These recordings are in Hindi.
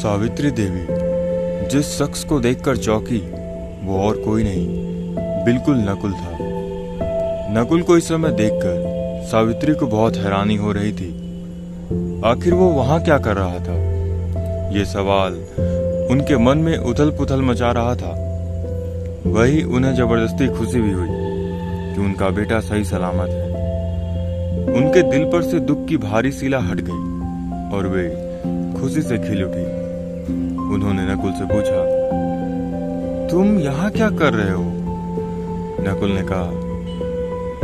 सावित्री देवी जिस शख्स को देखकर चौंकी वो और कोई नहीं, बिल्कुल नकुल था। नकुल को इस समय देखकर सावित्री को बहुत हैरानी हो रही थी। आखिर वो वहां क्या कर रहा था? ये सवाल उनके मन में उथल पुथल मचा रहा था। वही उन्हें जबरदस्ती खुशी भी हुई कि उनका बेटा सही सलामत है। उनके दिल पर से दुख की भारी सीला हट गई और वे खुशी से खिल उठी। उन्होंने नकुल से पूछा, तुम यहाँ क्या कर रहे हो? नकुल ने कहा,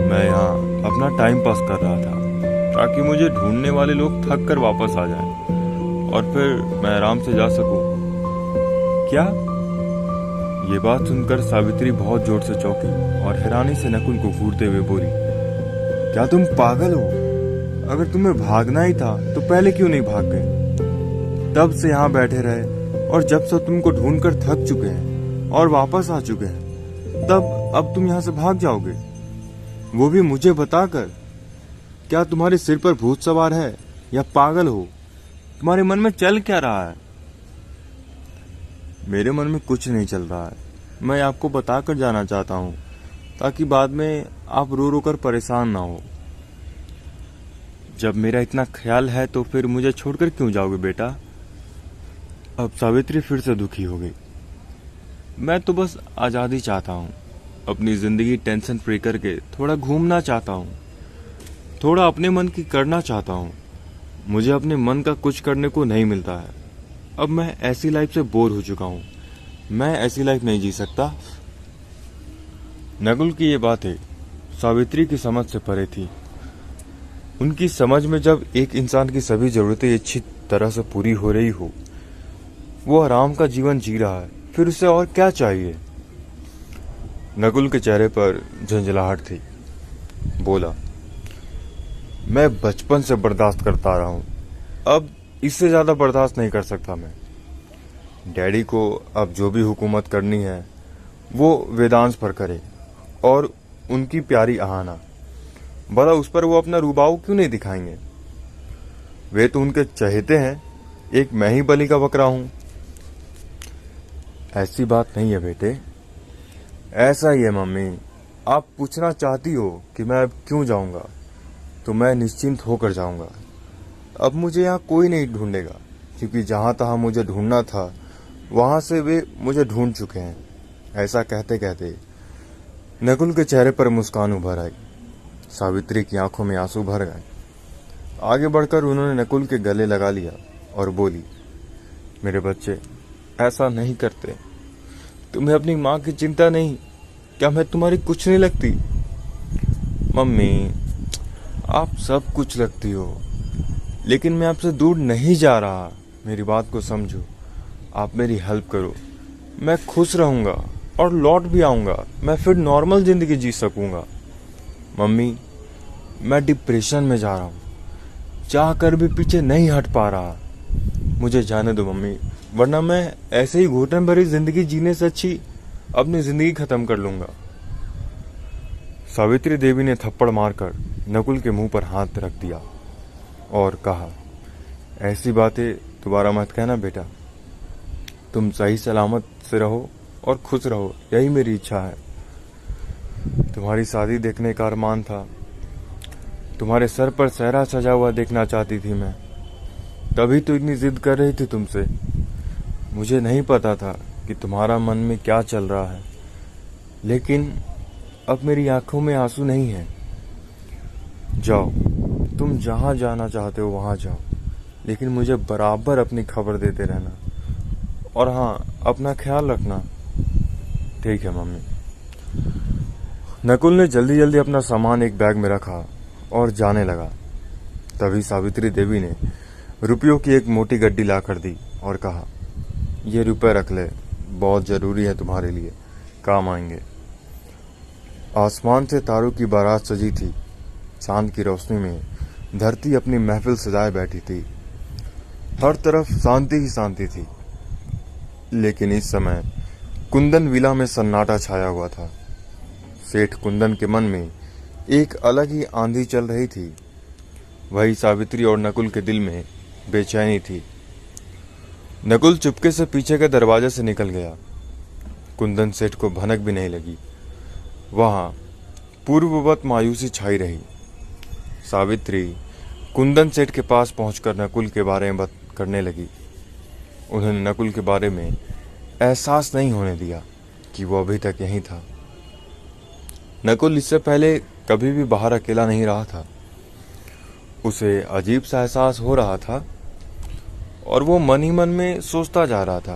मैं यहाँ अपना टाइम पास कर रहा था ताकि मुझे ढूंढने वाले लोग थक कर वापस आ जाएं और फिर मैं आराम से जा सकूं। क्या? ये बात सुनकर सावित्री बहुत जोर से चौंकी और हैरानी से नकुल को घूरते हुए बोली, क्या तुम पागल हो? अगर तुम्हें भागना ही था तो पहले क्यों नहीं भाग गए? तब से यहाँ बैठे रहे और जब से तुमको ढूंढकर थक चुके हैं और वापस आ चुके हैं, तब अब तुम यहाँ से भाग जाओगे, वो भी मुझे बताकर? क्या तुम्हारे सिर पर भूत सवार है या पागल हो? तुम्हारे मन में चल क्या रहा है? मेरे मन में कुछ नहीं चल रहा है। मैं आपको बताकर जाना चाहता हूँ ताकि बाद में आप रो रो कर परेशान ना हो। जब मेरा इतना ख्याल है तो फिर मुझे छोड़कर क्यों जाओगे बेटा? अब सावित्री फिर से दुखी हो गई। मैं तो बस आज़ादी चाहता हूँ, अपनी जिंदगी टेंशन फ्री करके थोड़ा घूमना चाहता हूँ, थोड़ा अपने मन की करना चाहता हूँ। मुझे अपने मन का कुछ करने को नहीं मिलता है। अब मैं ऐसी लाइफ से बोर हो चुका हूँ। मैं ऐसी लाइफ नहीं जी सकता। नकुल की ये बातें सावित्री की समझ से परे थी। उनकी समझ में जब एक इंसान की सभी जरूरतें अच्छी तरह से पूरी हो रही हो, वो आराम का जीवन जी रहा है, फिर उसे और क्या चाहिए? नकुल के चेहरे पर झंझलाहट थी। बोला, मैं बचपन से बर्दाश्त करता रहा हूं, अब इससे ज्यादा बर्दाश्त नहीं कर सकता मैं। डैडी को अब जो भी हुकूमत करनी है वो वेदांश पर करे और उनकी प्यारी आहाना, भला उस पर वो अपना रुबाव क्यों नहीं दिखाएंगे? वे तो उनके चहेते हैं, एक मैं ही बलि का बकरा हूं। ऐसी बात नहीं है बेटे, ऐसा ही है मम्मी। आप पूछना चाहती हो कि मैं अब क्यों जाऊंगा, तो मैं निश्चिंत होकर जाऊंगा। अब मुझे यहाँ कोई नहीं ढूंढेगा, क्योंकि जहां तहां मुझे ढूंढना था वहां से वे मुझे ढूंढ चुके हैं। ऐसा कहते कहते नकुल के चेहरे पर मुस्कान उभर आई। सावित्री की आंखों में आंसू भर गए। आगे बढ़कर उन्होंने नकुल के गले लगा लिया और बोली, मेरे बच्चे ऐसा नहीं करते। तुम्हें अपनी माँ की चिंता नहीं? क्या मैं तुम्हारी कुछ नहीं लगती? मम्मी, आप सब कुछ लगती हो, लेकिन मैं आपसे दूर नहीं जा रहा। मेरी बात को समझो, आप मेरी हेल्प करो। मैं खुश रहूंगा और लौट भी आऊंगा। मैं फिर नॉर्मल जिंदगी जी सकूंगा। मम्मी, मैं डिप्रेशन में जा रहा हूँ, चाह कर भी पीछे नहीं हट पा रहा। मुझे जाने दो मम्मी, वरना मैं ऐसे ही घुटन भरी जिंदगी जीने से अच्छी अपनी जिंदगी खत्म कर लूंगा। सावित्री देवी ने थप्पड़ मारकर नकुल के मुंह पर हाथ रख दिया और कहा, ऐसी बातें दोबारा मत कहना बेटा। तुम सही सलामत से रहो और खुश रहो, यही मेरी इच्छा है। तुम्हारी शादी देखने का अरमान था, तुम्हारे सर पर सेहरा सजा हुआ देखना चाहती थी मैं, तभी तो इतनी जिद कर रही थी तुमसे। मुझे नहीं पता था कि तुम्हारा मन में क्या चल रहा है, लेकिन अब मेरी आंखों में आंसू नहीं है। जाओ, तुम जहां जाना चाहते हो वहां जाओ, लेकिन मुझे बराबर अपनी खबर देते रहना। और हाँ, अपना ख्याल रखना। ठीक है मम्मी। नकुल ने जल्दी जल्दी अपना सामान एक बैग में रखा और जाने लगा। तभी सावित्री देवी ने रुपयों की एक मोटी गड्डी ला कर दी और कहा, ये रुपए रख ले, बहुत जरूरी है तुम्हारे लिए, काम आएंगे। आसमान से तारों की बारात सजी थी। चांद की रोशनी में धरती अपनी महफिल सजाए बैठी थी। हर तरफ शांति ही शांति थी। लेकिन इस समय कुंदन विला में सन्नाटा छाया हुआ था। सेठ कुंदन के मन में एक अलग ही आंधी चल रही थी। वही सावित्री और नकुल के दिल में बेचैनी थी। नकुल चुपके से पीछे के दरवाजे से निकल गया। कुंदन सेठ को भनक भी नहीं लगी। वहां पूर्ववत मायूसी छाई रही। सावित्री कुंदन सेठ के पास पहुंचकर नकुल के बारे में बात करने लगी। उन्होंने नकुल के बारे में एहसास नहीं होने दिया कि वो अभी तक यहीं था। नकुल इससे पहले कभी भी बाहर अकेला नहीं रहा था। उसे अजीब सा एहसास हो रहा था और वो मन ही मन में सोचता जा रहा था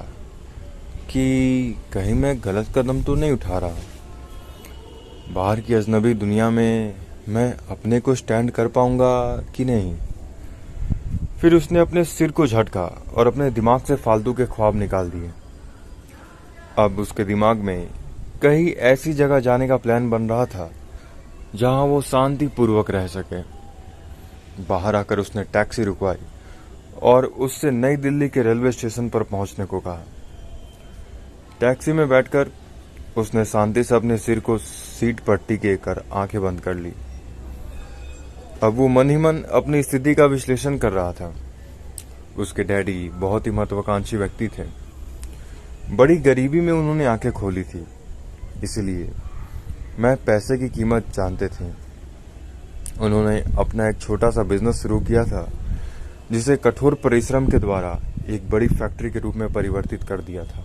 कि कहीं मैं गलत कदम तो नहीं उठा रहा। बाहर की अजनबी दुनिया में मैं अपने को स्टैंड कर पाऊंगा कि नहीं। फिर उसने अपने सिर को झटका और अपने दिमाग से फालतू के ख्वाब निकाल दिए। अब उसके दिमाग में कहीं ऐसी जगह जाने का प्लान बन रहा था जहां वो शांतिपूर्वक रह सके। बाहर आकर उसने टैक्सी रुकवाई और उससे नई दिल्ली के रेलवे स्टेशन पर पहुंचने को कहा। टैक्सी में बैठकर उसने शांति से अपने सिर को सीट पर टिके कर आंखें बंद कर ली। अब वो मन ही मन अपनी स्थिति का विश्लेषण कर रहा था। उसके डैडी बहुत ही महत्वाकांक्षी व्यक्ति थे। बड़ी गरीबी में उन्होंने आंखें खोली थी, इसलिए मैं पैसे की कीमत जानते थे। उन्होंने अपना एक छोटा सा बिजनेस शुरू किया था जिसे कठोर परिश्रम के द्वारा एक बड़ी फैक्ट्री के रूप में परिवर्तित कर दिया था,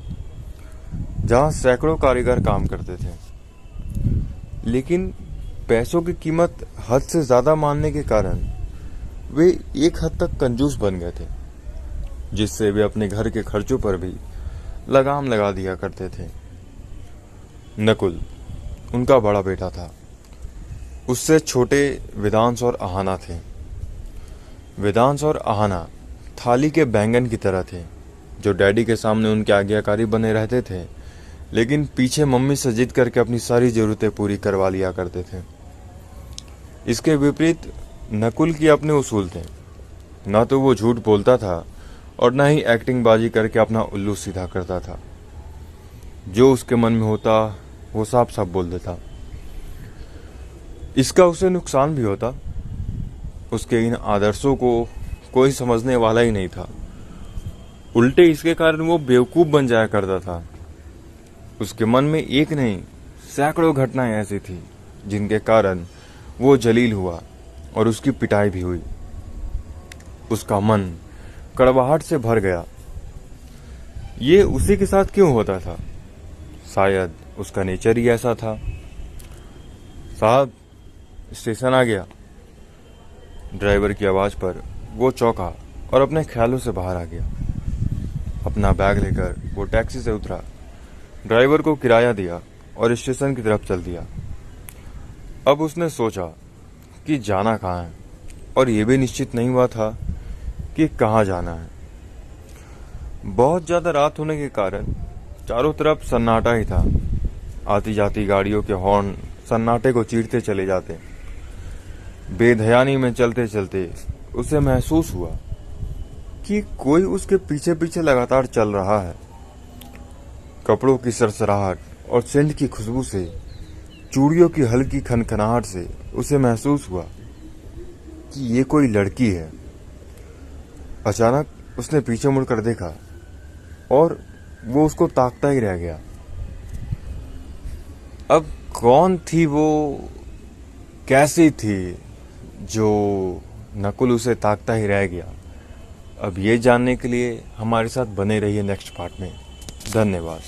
जहां सैकड़ों कारीगर काम करते थे। लेकिन पैसों की कीमत हद से ज्यादा मानने के कारण वे एक हद तक कंजूस बन गए थे, जिससे वे अपने घर के खर्चों पर भी लगाम लगा दिया करते थे। नकुल उनका बड़ा बेटा था। उससे छोटे वेदांश और आहाना थे। वेदांश और आहाना थाली के बैंगन की तरह थे, जो डैडी के सामने उनके आज्ञाकारी बने रहते थे, लेकिन पीछे मम्मी से जिद करके अपनी सारी जरूरतें पूरी करवा लिया करते थे। इसके विपरीत नकुल की अपने उसूल थे। ना तो वो झूठ बोलता था और ना ही एक्टिंग बाजी करके अपना उल्लू सीधा करता था। जो उसके मन में होता वो साफ साफ बोल देता। इसका उसे नुकसान भी होता। उसके इन आदर्शों को कोई समझने वाला ही नहीं था। उल्टे इसके कारण वो बेवकूफ बन जाया करता था। उसके मन में एक नहीं सैकड़ों घटनाएं ऐसी थी जिनके कारण वो जलील हुआ और उसकी पिटाई भी हुई। उसका मन कड़वाहट से भर गया। ये उसी के साथ क्यों होता था? शायद उसका नेचर ही ऐसा था। साहब, स्टेशन आ गया। ड्राइवर की आवाज पर वो चौंका और अपने ख्यालों से बाहर आ गया। अपना बैग लेकर वो टैक्सी से उतरा, ड्राइवर को किराया दिया और स्टेशन की तरफ चल दिया। अब उसने सोचा कि जाना कहाँ है, और ये भी निश्चित नहीं हुआ था कि कहाँ जाना है। बहुत ज्यादा रात होने के कारण चारों तरफ सन्नाटा ही था। आती जाती गाड़ियों के हॉर्न सन्नाटे को चीरते चले जाते। बेध्यानी में चलते चलते उसे महसूस हुआ कि कोई उसके पीछे पीछे लगातार चल रहा है। कपड़ों की सरसराहट और सेंट की खुशबू से, चूड़ियों की हल्की खनखनाहट से उसे महसूस हुआ कि ये कोई लड़की है। अचानक उसने पीछे मुड़कर देखा और वो उसको ताकता ही रह गया। अब कौन थी वो, कैसी थी जो नकुल उसे ताकता ही रह गया? अब ये जानने के लिए हमारे साथ बने रहिए नेक्स्ट पार्ट में। धन्यवाद।